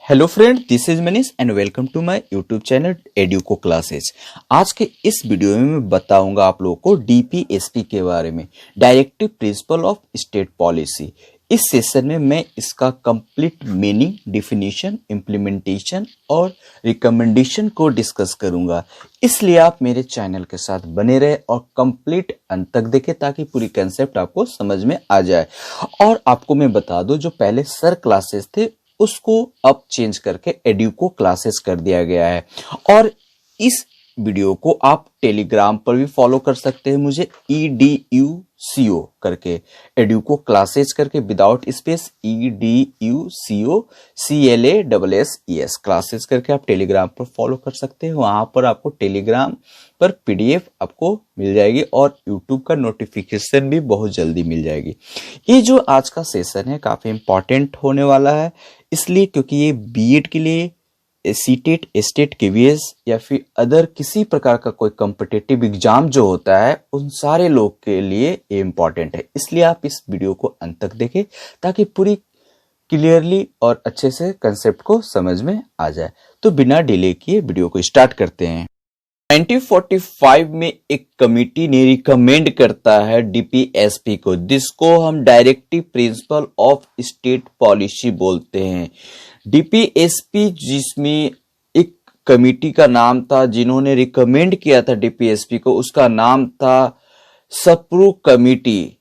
Hello friend, this is Manish and welcome to my YouTube channel Educo classes. आज के इस video में मैं बताऊंगा आप लोगों को डीपीएसपी के बारे में, directive principle of state policy. इस सेशन में मैं इसका कंप्लीट मीनिंग, डिफिनीशन, इम्प्लीमेंटेशन और रिकमेंडेशन को डिस्कस करूंगा। इसलिए आप मेरे चैनल के साथ बने रहे और कंप्लीट अंत तक देखें ताकि पूरी कंसेप्ट आपको समझ में आ जाए। और आपको मैं बता दूं, जो पहले सर क्लासेस थे उसको अब चेंज करके एड्यूको क्लासेस कर दिया गया है। और इस वीडियो को आप टेलीग्राम पर भी फॉलो कर सकते हैं, मुझे EDUCO करके, एड्यूको क्लासेस करके without space EDUCO CLASSES classes करके आप टेलीग्राम पर फॉलो कर सकते हैं। वहां पर आपको टेलीग्राम पर PDF आपको मिल जाएगी और यूट्यूब का नोटिफिकेशन भी बहुत जल्दी मिल जाएगी। ये जो आज का सेशन है काफी इंपॉर्टेंट होने वाला है, इसलिए क्योंकि ये बीएड के लिए, सीटेट, स्टेट, KVS या फिर अदर किसी प्रकार का कोई कॉम्पिटिटिव एग्जाम जो होता है उन सारे लोग के लिए ये इंपॉर्टेंट है। इसलिए आप इस वीडियो को अंत तक देखें ताकि पूरी क्लियरली और अच्छे से कंसेप्ट को समझ में आ जाए। तो बिना डिले किए वीडियो को स्टार्ट करते हैं। 1945 में एक कमिटी ने रिकमेंड करता है डीपीएसपी को, जिसको हम directive principle of state policy बोलते हैं। डीपीएसपी, जिसमें एक कमिटी का नाम था जिन्होंने रिकमेंड किया था डीपीएसपी को, उसका नाम था सप्रू कमिटी।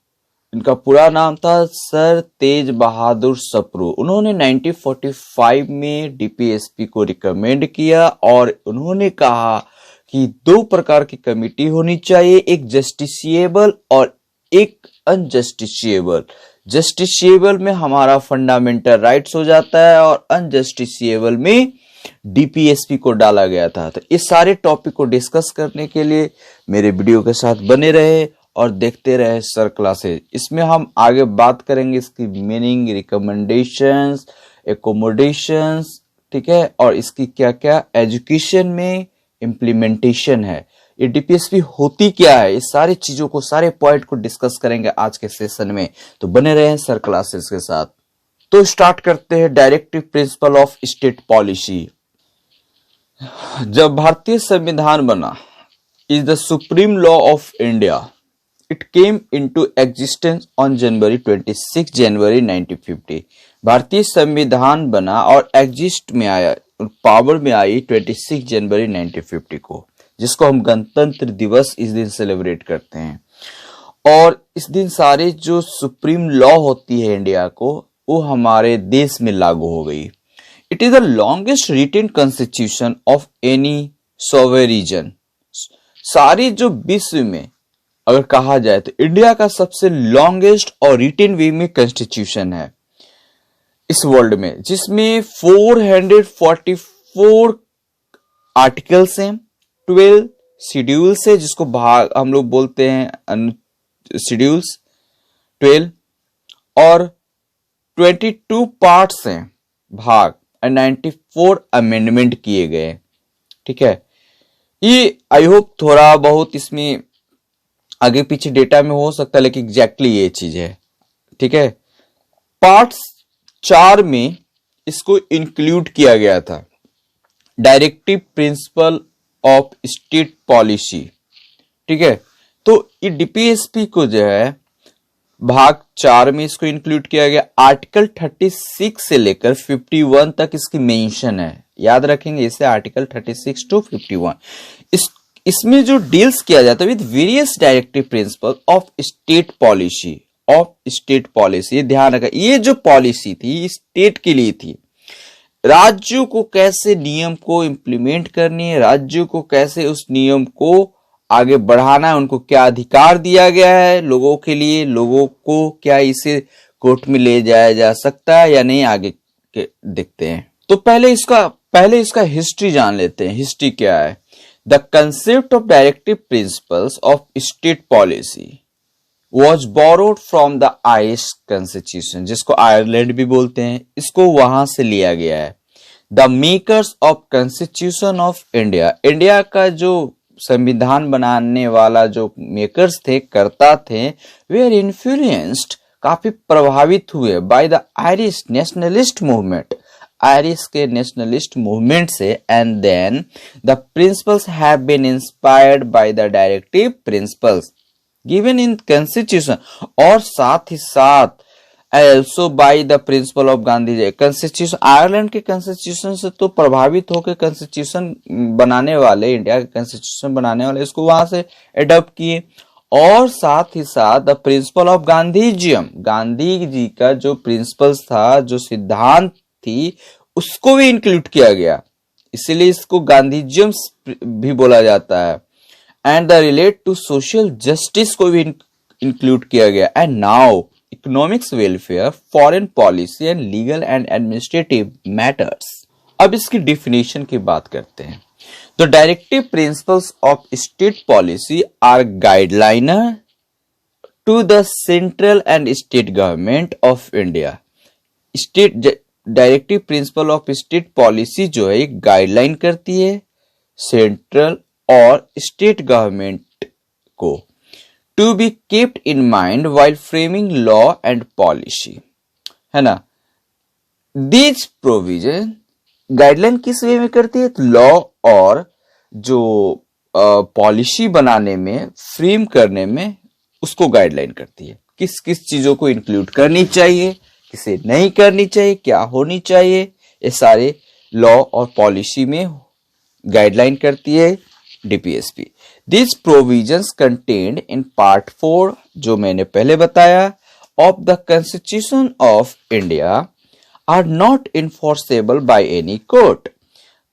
इनका पूरा नाम था सर तेज बहादुर सप्रू। उन्होंने 1945 में डीपीएसपी को रिकमेंड किया और उन्होंने कहा कि दो प्रकार की कमिटी होनी चाहिए, एक जस्टिसिएबल और एक अनजस्टिसिएबल। जस्टिसिएबल में हमारा फंडामेंटल राइट्स हो जाता है और अनजस्टिसिएबल में डीपीएसपी को डाला गया था। तो इस सारे टॉपिक को डिस्कस करने के लिए मेरे वीडियो के साथ बने रहे और देखते रहे सर क्लासेस। इसमें हम आगे बात करेंगे इसकी मीनिंग, रिकमेंडेशंस, एकोमोडेशंस, ठीक है, और इसकी क्या क्या एजुकेशन में इम्प्लीमेंटेशन है, ये डीपीएसपी होती क्या है, इस सारी चीजों को, सारे पॉइंट को डिस्कस करेंगे आज के सेशन में। तो बने रहे सर क्लासेस के साथ। तो स्टार्ट करते हैं directive principle of state policy. जब भारतीय संविधान बना, is the supreme law of India, it came into existence on January 26 जनवरी 1950। भारतीय संविधान बना और एग्जिस्ट में आया, पावर में आई 26 जनवरी 1950 को, जिसको हम गणतंत्र दिवस इस दिन सेलिब्रेट करते हैं। और इस दिन सारे जो सुप्रीम लॉ होती है इंडिया को, वो हमारे देश में लागू हो गई। It is the longest written constitution of any sovereign. सारी जो विश्व में अगर कहा जाए तो इंडिया का सबसे लॉन्गेस्ट और रिटन वे में कॉन्स्टिट्यूशन है इस वर्ल्ड में, जिसमें 444 आर्टिकल्स हैं, 12 शेड्यूल्स है, जिसको भाग हम लोग बोलते हैं शेड्यूल्स 12, और 22 पार्ट्स हैं, भाग, और 94 अमेंडमेंट किए गए। ठीक है, ये आई होप थोड़ा बहुत इसमें आगे पीछे डेटा में हो सकता है, लेकिन एग्जैक्टली ये चीज है। ठीक है, पार्ट्स 4 में इसको इंक्लूड किया गया था, directive principle of state policy. ठीक है, तो ये डीपीएसपी को जो है भाग 4 में इसको इंक्लूड किया गया। आर्टिकल 36 से लेकर 51 तक इसकी मेंशन है, याद रखेंगे इसे, आर्टिकल 36 to 51। इसमें जो डील्स किया जाता है with various directive principle of state policy, ये ध्यान रखा, ये जो पॉलिसी थी स्टेट के लिए थी। राज्यों को कैसे नियम को इंप्लीमेंट करनी है, राज्यों को कैसे उस नियम को आगे बढ़ाना है, उनको क्या अधिकार दिया गया है लोगों के लिए, लोगों को क्या इसे कोर्ट में ले जाया जा सकता है या नहीं, आगे के देखते हैं। तो पहले इसका हिस्ट्री जान लेते हैं। हिस्ट्री क्या है? The concept of directive principles of state policy was borrowed from the Irish Constitution, जिसको आयरलैंड भी बोलते हैं, इसको वहां से लिया गया है। The makers of Constitution of India, India का जो संविधान बनाने वाला जो मेकर्स थे, कर्ता थे, were influenced, काफी प्रभावित हुए by the Irish nationalist movement, Irish के नेशनलिस्ट मूवमेंट से, and then the principles have been inspired by the directive principles given in constitution, और साथ ही साथ also by the principle of Gandhi ji. Constitution, Ireland के कॉन्स्टिट्यूशन से तो प्रभावित होकर कॉन्स्टिट्यूशन बनाने वाले, इंडिया के कॉन्स्टिट्यूशन बनाने वाले इसको वहां से एडॉप्ट किए, और साथ ही साथ the principle of गांधीजियम, Gandhi ji का जो प्रिंसिपल्स था, जो सिद्धांत थी, उसको भी इंक्लूड किया गया, इसीलिए इसको गांधीजियम भी बोला जाता है। And the relate to social justice को भी इंक्लूड किया गया। And now economics, welfare, foreign policy and legal and administrative matters. अब इसकी डिफिनेशन की बात करते हैं। The directive principles of state policy are guidelines to the central and state government of India. State directive principle of state policy जो है guideline करती है सेंट्रल और स्टेट गवर्नमेंट को, to be kept in mind while framing law and policy, है ना। This provision guideline किस वे में करती है? लॉ और जो पॉलिसी बनाने में, फ्रेम करने में, उसको गाइडलाइन करती है। किस किस चीजों को इंक्लूड करनी चाहिए, किसे नहीं करनी चाहिए, क्या होनी चाहिए, ये सारे लॉ और पॉलिसी में गाइडलाइन करती है DPSP. These provisions contained in Part 4, जो मैंने पहले बताया, of the Constitution of India are not enforceable by any court।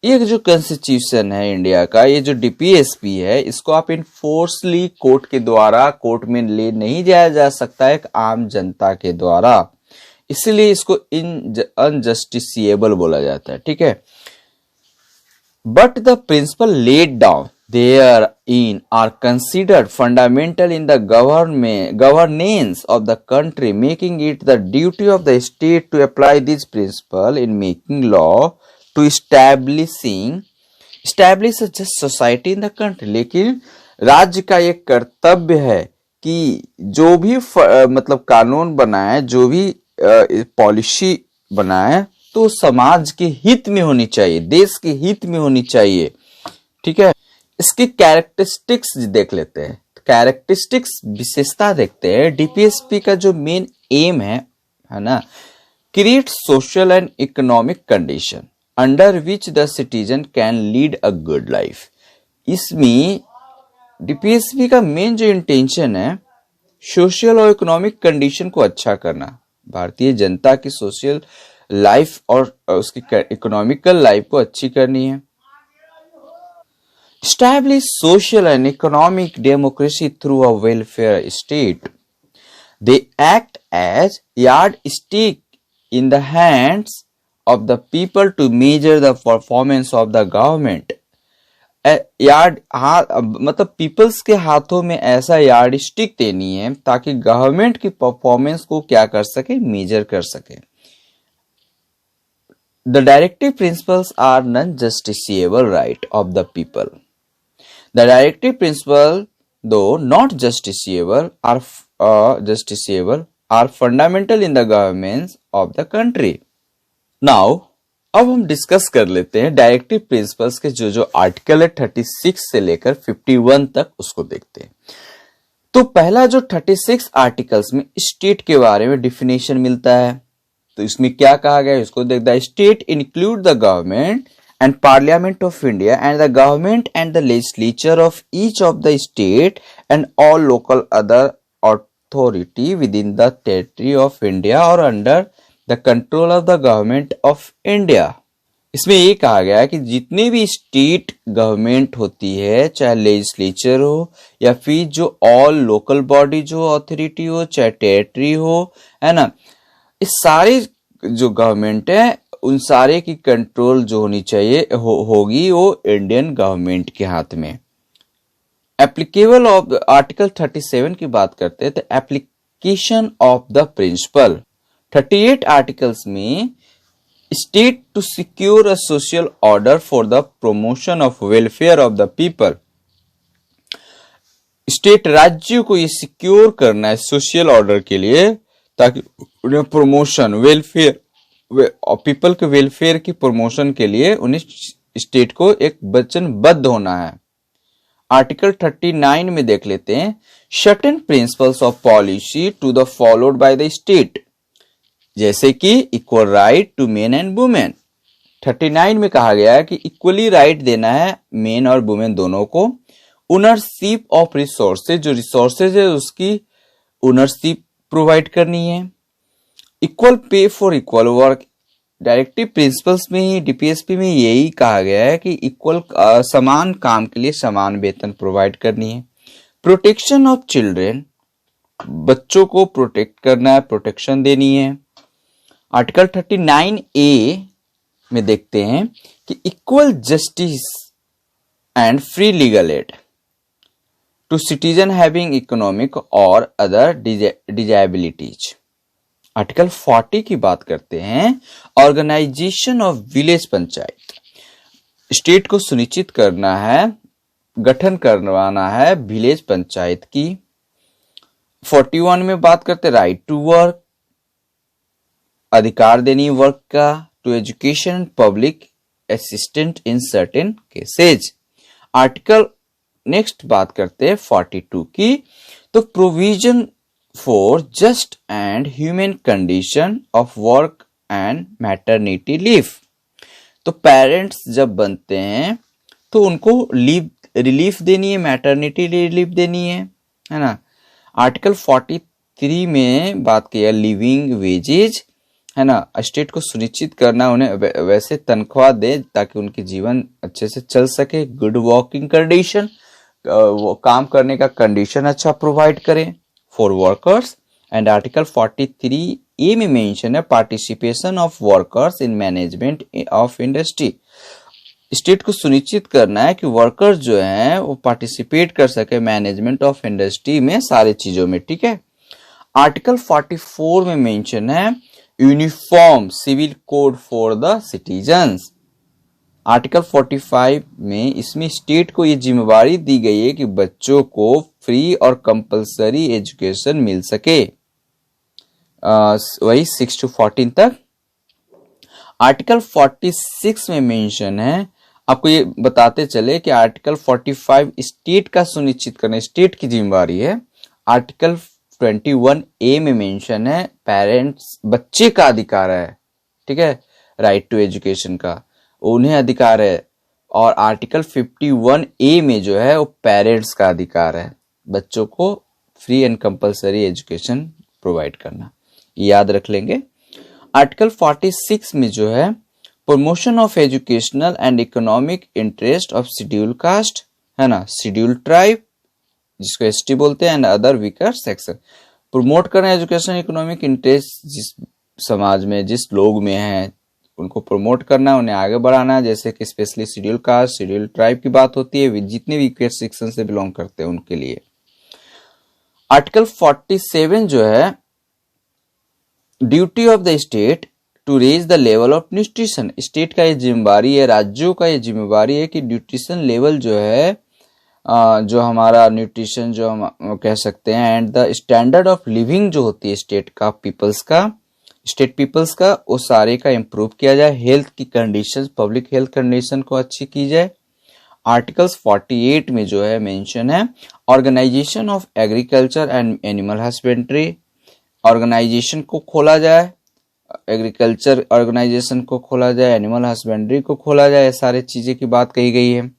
ये जो कॉन्स्टिट्यूशन है इंडिया का, ये जो डीपीएसपी है, इसको आप इनफोर्सली कोर्ट के द्वारा, कोर्ट में ले नहीं जाया जा सकता है एक आम जनता के द्वारा, इसलिए इसको अनजस्टिसिएबल बोला जाता है, ठीक है। But the principle laid down therein are considered fundamental in the governance of the country, making it the duty of the state to apply this principle in making law to establish a just society in the country। लेकिन राज्य का एक कर्तव्य है कि जो भी मतलब कानून बनाए, जो भी पॉलिसी बनाए, तो समाज के हित में होनी चाहिए, देश के हित में होनी चाहिए, ठीक है। इसकी कैरेक्टरिस्टिक्स देख लेते हैं, कैरेक्टरिस्टिक्स विशेषता देखते हैं। डीपीएसपी का जो मेन एम है ना, create social and economic condition under which the citizen can lead a good life. इसमें डीपीएसपी का मेन जो इंटेंशन है, सोशल और इकोनॉमिक कंडीशन को अच्छा करना, भारतीय जनता की सोशल लाइफ और उसकी इकोनॉमिकल लाइफ को अच्छी करनी है। Establish social and economic democracy through a welfare state। They act as yardstick in the hands of the people to measure the performance of the government। मतलब पीपल्स के हाथों में ऐसा यार्ड स्टिक देनी है ताकि गवर्नमेंट की परफॉर्मेंस को क्या कर सके, मेजर कर सके। The directive principles are non-justiciable right of the people। The directive principle, though not justiciable, are fundamental in the governance of the country। Now, अब हम डिस्कस कर लेते हैं डायरेक्टिव प्रिंसिपल्स के जो आर्टिकल है 36 से लेकर 51 तक, उसको देखते हैं। तो पहला जो 36 आर्टिकल्स में स्टेट के बारे में डिफिनेशन मिलता है, तो इसमें क्या कहा गया है इसको देखता है। State include the government and Parliament of India and the government and the legislature of each of the state and all local other authority within the territory of India or under the control of the government of India। इसमें ये कहा गया है कि जितने भी state government होती है, चाहे लेजिस्लेचर हो या फिर जो ऑल लोकल बॉडी जो अथॉरिटी हो, चाहे टेरिटरी हो, है ना, इस सारे जो गवर्नमेंट है उन सारे की कंट्रोल जो होनी चाहिए होगी वो इंडियन गवर्नमेंट के हाथ में। एप्लीकेबल ऑफ आर्टिकल 37 की बात करते हैं तो application of the principle 38 articles में state to secure a social order for the promotion of welfare of the people. State राज्यों को ये सिक्योर करना है सोशल ऑर्डर के लिए ताकि उन्हें प्रमोशन, वेलफेयर पीपल के वेलफेयर की प्रमोशन के लिए उन्हें स्टेट को एक वचनबद्ध होना है। आर्टिकल 39 में देख लेते हैं, certain principles of policy to the followed by the state, जैसे कि equal right to men and women. 39 में कहा गया है कि इक्वली राइट देना है मेन और वुमेन दोनों को। ओनरशिप ऑफ रिसोर्सेज, जो रिसोर्सेज है उसकी ओनरशिप प्रोवाइड करनी है। Equal pay for equal work, directive principles में ही डीपीएसपी में यही कहा गया है कि इक्वल समान काम के लिए समान वेतन प्रोवाइड करनी है। प्रोटेक्शन ऑफ चिल्ड्रेन, बच्चों को प्रोटेक्ट करना है, प्रोटेक्शन देनी है। आर्टिकल 39A में देखते हैं कि equal justice and free legal aid to citizen having economic और अदर डिजेबिलिटीज। आर्टिकल 40 की बात करते हैं, organisation of village panchayat, state को सुनिश्चित करना है, गठन करवाना है विलेज पंचायत की। 41 में बात करते हैं राइट टू वर्क, अधिकार देनी वर्क का, to education public assistant in certain cases. Article next बात करते हैं 42 की, तो provision for just and human condition of work and maternity leave. तो पेरेंट्स जब बनते हैं तो उनको लीव रिलीफ देनी है, मैटरनिटी रिलीफ देनी है ना। आर्टिकल 43 में बात किया लिविंग वेजेज, है ना, स्टेट को सुनिश्चित करना उन्हें वैसे तनख्वाह दे ताकि उनकी जीवन अच्छे से चल सके। गुड वर्किंग कंडीशन, वो काम करने का कंडीशन अच्छा प्रोवाइड करें for workers. And article 43A में मेंशन है participation of workers in management of industry, state को सुनिश्चित करना है कि वर्कर्स जो हैं वो पार्टिसिपेट कर सके मैनेजमेंट ऑफ इंडस्ट्री में सारे चीजों में, ठीक है। आर्टिकल 44 में मेंशन है uniform civil code for the citizens. Article 45 में इसमें स्टेट को ये जिम्मेवारी दी गई है कि बच्चों को फ्री और कंपलसरी एजुकेशन मिल सके, वही 6 to 14 तक। आर्टिकल 46 में मेंशन है, आपको ये बताते चले कि आर्टिकल 45 स्टेट का सुनिश्चित करना स्टेट की जिम्मेवारी है। आर्टिकल 21A में मेंशन है पेरेंट्स, बच्चे का अधिकार है, ठीक है, राइट टू एजुकेशन का उन्हें अधिकार है। और आर्टिकल 51A में जो है वो पेरेंट्स का अधिकार है बच्चों को free and compulsory education provide करना, याद रख लेंगे। आर्टिकल 46 में जो है promotion of educational and economic interest of schedule caste, है ना, शेड्यूल ट्राइब जिसको एसटी बोलते हैं, and other weaker section, promote करना एजुकेशन इकोनॉमिक इंटरेस्ट जिस समाज में जिस लोग में है उनको प्रमोट करना, उन्हें आगे बढ़ाना, जैसे कि specially schedule caste schedule tribe की बात होती है, जितने वीकर सेक्शन से बिलोंग करते हैं उनके लिए। आर्टिकल 47 जो है duty of the state to raise the level of nutrition, state का ये जिम्मेवारी है, राज्यों का ये जिम्मेवारी है कि न्यूट्रिशन लेवल जो है जो हमारा न्यूट्रिशन जो हम कह सकते हैं and the standard of living जो होती है स्टेट पीपल्स का वो सारे का इम्प्रूव किया जाए, हेल्थ की कंडीशन पब्लिक हेल्थ कंडीशन को अच्छी की जाए। आर्टिकल्स 48 में जो है मेंशन है organisation of agriculture and animal husbandry, organisation को खोला जाए, एग्रीकल्चर ऑर्गेनाइजेशन को खोला जाए, एनिमल हस्बेंड्री को खोला जाए, सारे चीजें की बात कही गई है।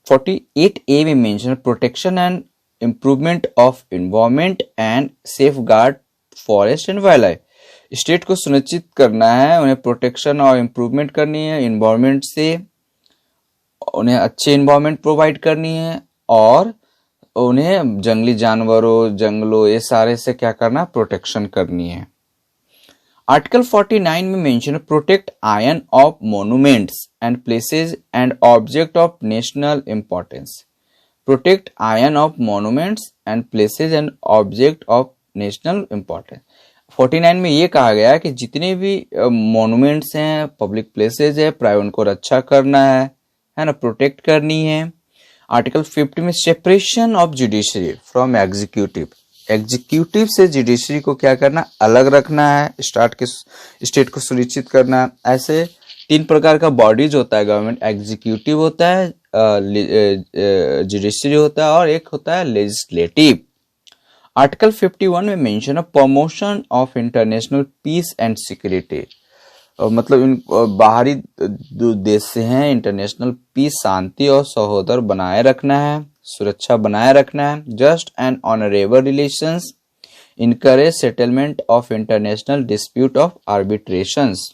48A में mention protection and improvement of environment and safeguard forest and wild life, state को सुनिश्चित करना है, उन्हें प्रोटेक्शन और इम्प्रूवमेंट करनी है एनवायरनमेंट से, उन्हें अच्छे एनवायरनमेंट प्रोवाइड करनी है और उन्हें जंगली जानवरों जंगलों ये सारे से क्या करना प्रोटेक्शन करनी है। आर्टिकल 49 में मेंशन है protect ion of monuments and places and object of national importance, protect ion of monuments and places and object of national importance. 49 में ये कहा गया है कि जितने भी मोन्यूमेंट्स हैं पब्लिक प्लेसेस है प्राइवेट उनको रक्षा करना है ना, प्रोटेक्ट करनी है। आर्टिकल 50 में separation of judiciary from executive, executive से जुडिशरी को क्या करना, अलग रखना है, स्टेट को सुनिश्चित करना है। ऐसे 3 प्रकार का बॉडीज होता है गवर्नमेंट, एग्जीक्यूटिव होता है, जुडिशरी होता है और एक होता है लेजिस्लेटिव। आर्टिकल 51 में मेंशन है promotion of international peace and security, मतलब इन बाहरी देश से हैं, इंटरनेशनल पीस शांति और सौहार्द बनाए रखना है, सुरक्षा बनाए रखना है। Just and honourable relations, encourage settlement of international dispute of arbitrations.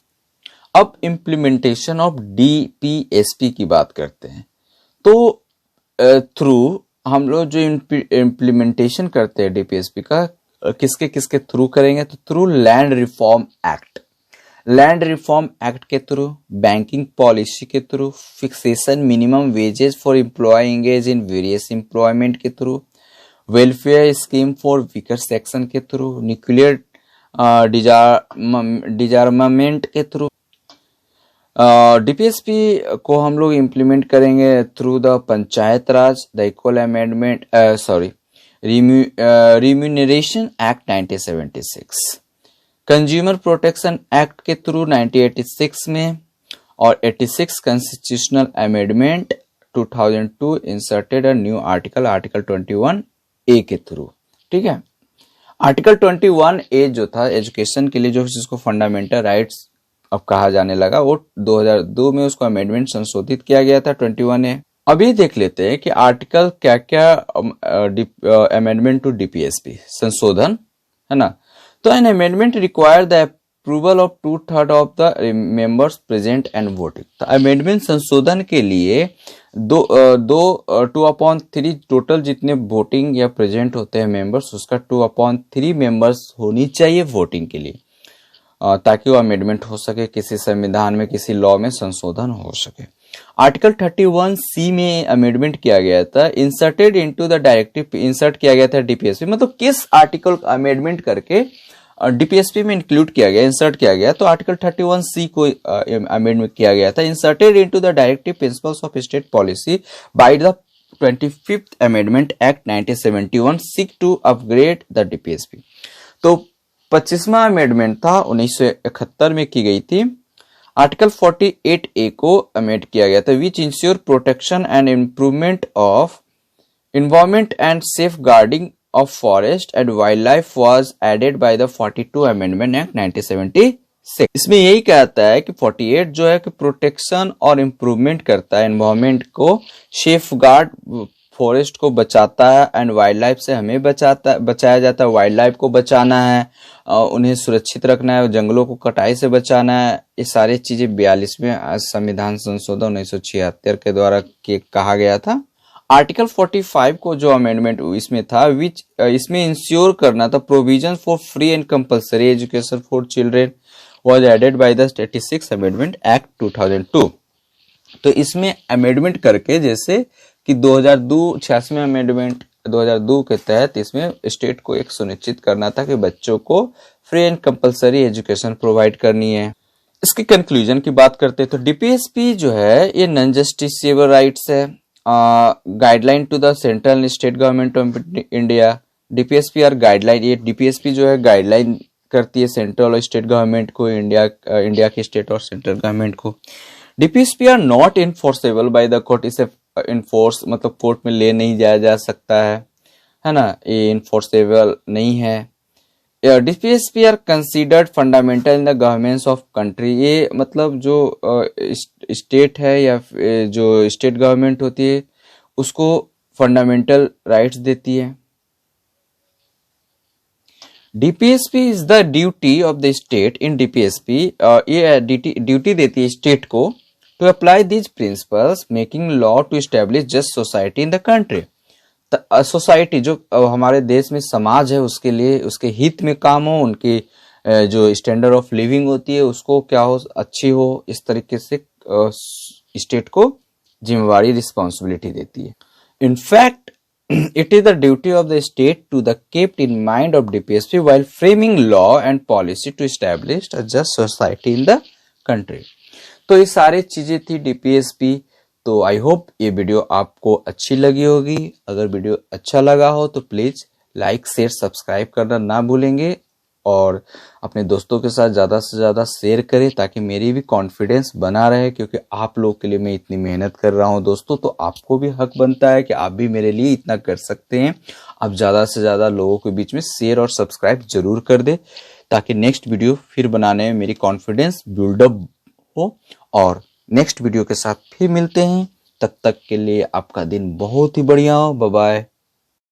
अब इम्प्लीमेंटेशन ऑफ डीपीएसपी की बात करते हैं। तो थ्रू हम लोग जो इम्प्लीमेंटेशन करते हैं डीपीएसपी का, किसके किसके थ्रू करेंगे, तो through land reform act, land reform act के थ्रू, बैंकिंग पॉलिसी के through, fixation minimum wages for employ engage in various employment के through, welfare scheme for weaker section के थ्रू, न्यूक्लियर डिजार्मामेंट के थ्रू। डीपीएसपी को हम लोग implement करेंगे through the panchayat raj, the equal amendment remuneration act 1976, consumer protection act के through 1986 में, और 86 constitutional amendment 2002 inserted a new article, article 21A के थ्रू। ठीक है, आर्टिकल 21A जो था एजुकेशन के लिए, जो जिसको फंडामेंटल राइट्स अब कहा जाने लगा, वो 2002 में उसको अमेंडमेंट संशोधित किया गया था 21A। अभी देख लेते हैं कि आर्टिकल क्या क्या अमेंडमेंट टू डीपीएसपी संशोधन है ना। तो an amendment require the approval of 2/3 of the members present and voting. तो अमेंडमेंट संशोधन के लिए 2/3 टोटल जितने वोटिंग या प्रेजेंट होते हैं मेंबर्स, उसका 2/3 मेंबर्स होनी चाहिए वोटिंग के लिए, ताकि वो अमेंडमेंट हो सके, किसी संविधान में किसी लॉ में संशोधन हो सके। आर्टिकल 31C में अमेंडमेंट किया गया था, inserted into the directive, insert किया गया था डीपीएसपी, मतलब किस आर्टिकल का अमेंडमेंट करके डीपीएसपी में इंक्लूड किया गया, इंसर्ट किया गया, तो आर्टिकल 31C को अमेंडमेंट किया गया था। Inserted into the directive principles of state policy by the 25th amendment act 1971 seek to upgrade the DPSP. तो 25वां अमेंडमेंट था 1971 में की गई थी। आर्टिकल 48A को अमेंड किया गया था, which ensure protection and improvement of environment and safeguarding of forest and wildlife was added by the 42 amendment act 1976। इसमें यही कहता है कि 48 जो है कि प्रोटेक्शन और इम्प्रूवमेंट करता है, एनवायरनमेंट को सेफ गार्ड, फॉरेस्ट को बचाता है, एंड वाइल्ड लाइफ से हमें बचाया जाता है, वाइल्ड लाइफ को बचाना है, उन्हें सुरक्षित रखना है, जंगलों को कटाई से बचाना है। ये सारी चीजें 42वें संविधान संशोधन 1976 के द्वारा कहा गया था। आर्टिकल 45 को जो अमेंडमेंट इसमें था, विच इसमें इंश्योर करना था provision for free and compulsory education for children was added by the 86 amendment act 2002। तो इसमें अमेंडमेंट करके, जैसे कि 86वें अमेंडमेंट 2002 के तहत इसमें स्टेट को एक सुनिश्चित करना था कि बच्चों को free and compulsory education provide करनी है। इसकी कंक्लूजन की बात करते हैं तो डीपीएसपी जो है ये नॉन जस्टिसेबल राइट्स है, guideline to the central and state government of India. DPSP और गाइडलाइन, ये डीपीएसपी जो है गाइडलाइन करती है सेंट्रल और स्टेट गवर्नमेंट को, इंडिया के स्टेट और सेंट्रल गवर्नमेंट को। DPSP are not enforceable by the court, इसे इन्फोर्स मतलब कोर्ट में ले नहीं जाया जा सकता है ना, ये इन्फोर्सेबल नहीं है। DPSP are considered fundamental in the governments of country, ये मतलब जो स्टेट है या जो स्टेट गवर्नमेंट होती है उसको फंडामेंटल राइट्स देती है। DPSP is the duty of the state in DPSP, ये ड्यूटी देती है स्टेट को to apply these principles making law to establish just society in the country। Society जो हमारे देश में समाज है उसके लिए, उसके हित में काम हो, उनकी जो स्टैंडर्ड ऑफ लिविंग होती है उसको क्या हो, अच्छी हो, इस तरीके से स्टेट को जिम्मेवारी रिस्पॉन्सिबिलिटी देती है। In fact it is the duty of the state to the kept in mind of DPSP while framing law and policy to establish a just society in the country। तो ये सारी चीजें थी डीपीएसपी। तो आई होप ये video आपको अच्छी लगी होगी। अगर वीडियो अच्छा लगा हो तो प्लीज लाइक शेयर सब्सक्राइब करना ना भूलेंगे और अपने दोस्तों के साथ ज़्यादा से ज़्यादा शेयर करें ताकि मेरी भी कॉन्फिडेंस बना रहे, क्योंकि आप लोग के लिए मैं इतनी मेहनत कर रहा हूं दोस्तों, तो आपको भी हक बनता है कि आप भी मेरे लिए इतना कर सकते हैं। आप ज़्यादा से ज़्यादा लोगों के बीच में शेयर और सब्सक्राइब जरूर कर दे ताकि नेक्स्ट वीडियो फिर बनाने में मेरी कॉन्फिडेंस बिल्डअप हो। और नेक्स्ट वीडियो के साथ फिर मिलते हैं, तब तक के लिए आपका दिन बहुत ही बढ़िया हो। Bye bye.